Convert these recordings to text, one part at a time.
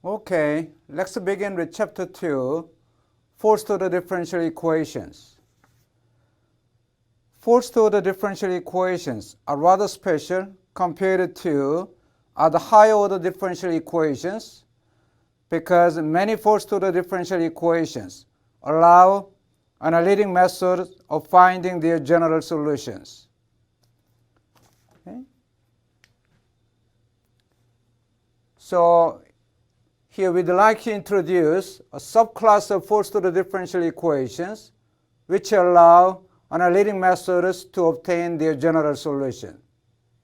Okay, let's begin with chapter 2, first order differential equations. First order differential equations are rather special compared to other higher order differential equations because many first order differential equations allow analytic methods of finding their general solutions. Okay? So here we'd like to introduce a subclass of first order differential equations which allow analytic methods to obtain their general solution.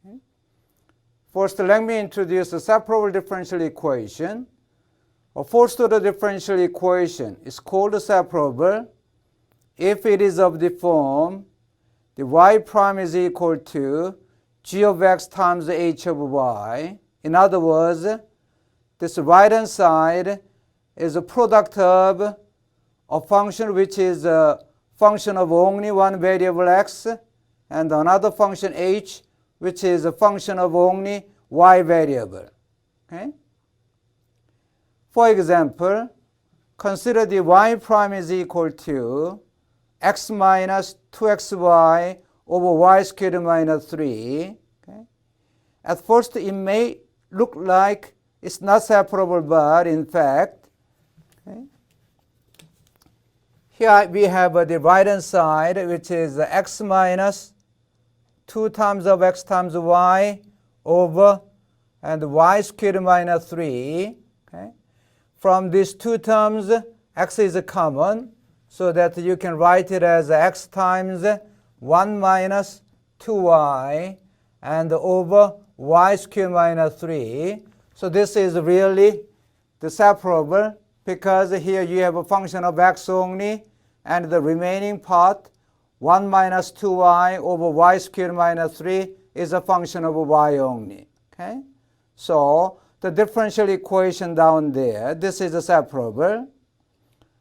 Okay? First, let me introduce a separable differential equation. A first order differential equation is called separable if it is of the form the y prime is equal to g of x times h of y. In other words, this right hand side is a product of a function which is a function of only one variable x and another function h which is a function of only y variable. Okay? For example, consider the y prime is equal to x minus 2xy over y squared minus 3. Okay? At first it may look like it's not separable, but in fact, okay, here we have the right hand side which is x minus 2 times of x times y over and y squared minus 3. Okay? From these two terms, x is common, so that you can write it as x times 1 minus 2y and over y squared minus 3. So this is really the separable because here you have a function of x only and the remaining part 1 minus 2y over y squared minus 3 is a function of y only. Okay? So the differential equation down there, this is a separable.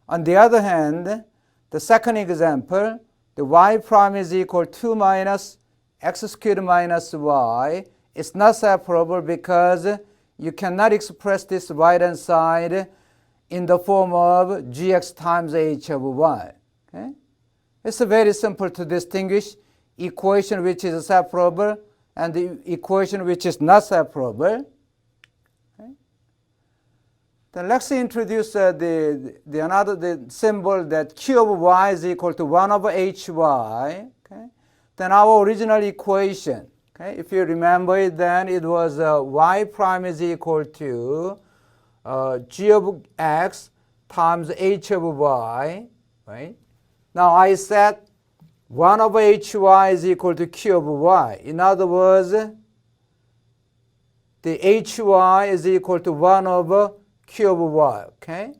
On the other hand, the second example, the y prime is equal to 2 minus x squared minus y. It's not separable because you cannot express this right hand side in the form of gx times h of y. Okay? It's very simple to distinguish equation which is separable and the equation which is not separable. Okay? Then let's introduce the symbol that q of y is equal to 1 over hy. Okay? Then our original equation, okay, if you remember it, then it was y prime is equal to g of x times h of y. Right? Now I said 1 over hy is equal to q of y. In other words, the hy is equal to 1 over q of y. Okay?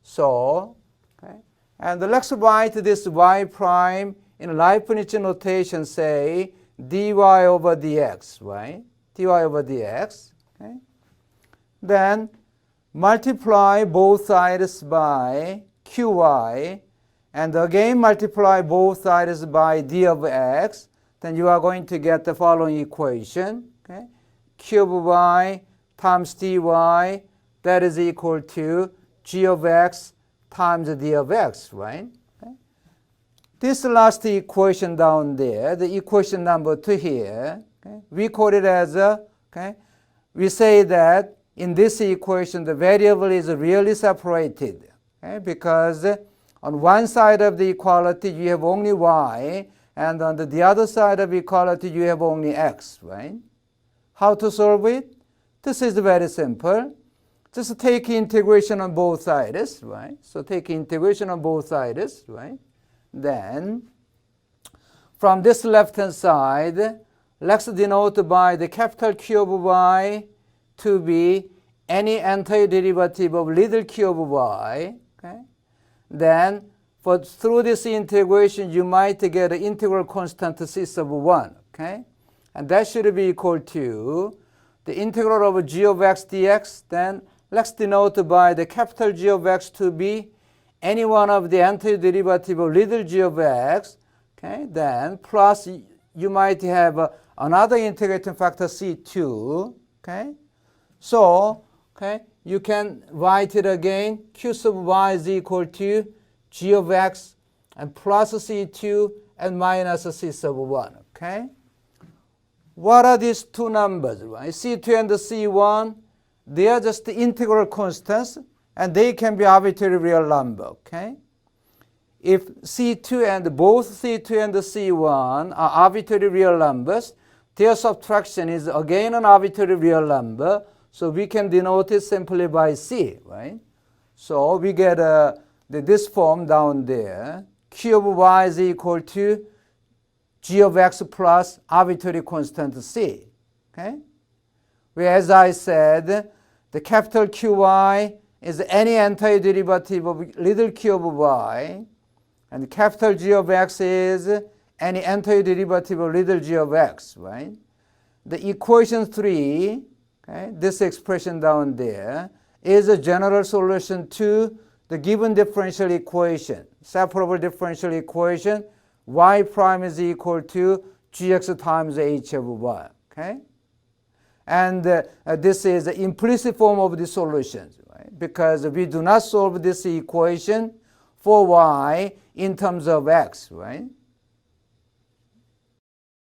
So, okay, and let's write this y prime in Leibniz notation, say dy over dx, right? dy over dx. Okay? Then multiply both sides by qy, and again multiply both sides by d of x. Then you are going to get the following equation. Okay? q of y times dy, that is equal to g of x times d of x, right? This last equation down there, the equation number 2 here, okay, we call it as we say that in this equation the variable is really separated, okay, because on one side of the equality you have only y, and on the other side of equality you have only x, right? How to solve it? This is very simple. Just take integration on both sides, right? So take integration on both sides, right? Then, from this left-hand side, let's denote by the capital Q of y to be any antiderivative of little q of y. Okay? Then, through this integration, you might get an integral constant c sub 1. Okay? And that should be equal to the integral of g of x dx. Then, let's denote by the capital G of x to be any one of the antiderivative of little g of x, okay, then plus you might have another integrating factor c2, okay. So, Okay, you can write it again. Q sub y is equal to g of x and plus c2 and minus c sub 1. Okay, what are these two numbers? Right? C2 and C1, they are just the integral constants, and they can be arbitrary real number. Okay, if C2 and both C2 and C1 are arbitrary real numbers, their subtraction is again an arbitrary real number, so we can denote it simply by C, right? So we get this form down there. Q of y is equal to g of x plus arbitrary constant C, okay? Where, as I said, the capital Qy is any antiderivative of little q of y, and capital G of x is any antiderivative of little g of x, right? The equation 3, okay, this expression down there, is a general solution to the given differential equation, separable differential equation, y prime is equal to gx times h of y, okay? And this is the implicit form of the solutions, right? Because we do not solve this equation for y in terms of x, right?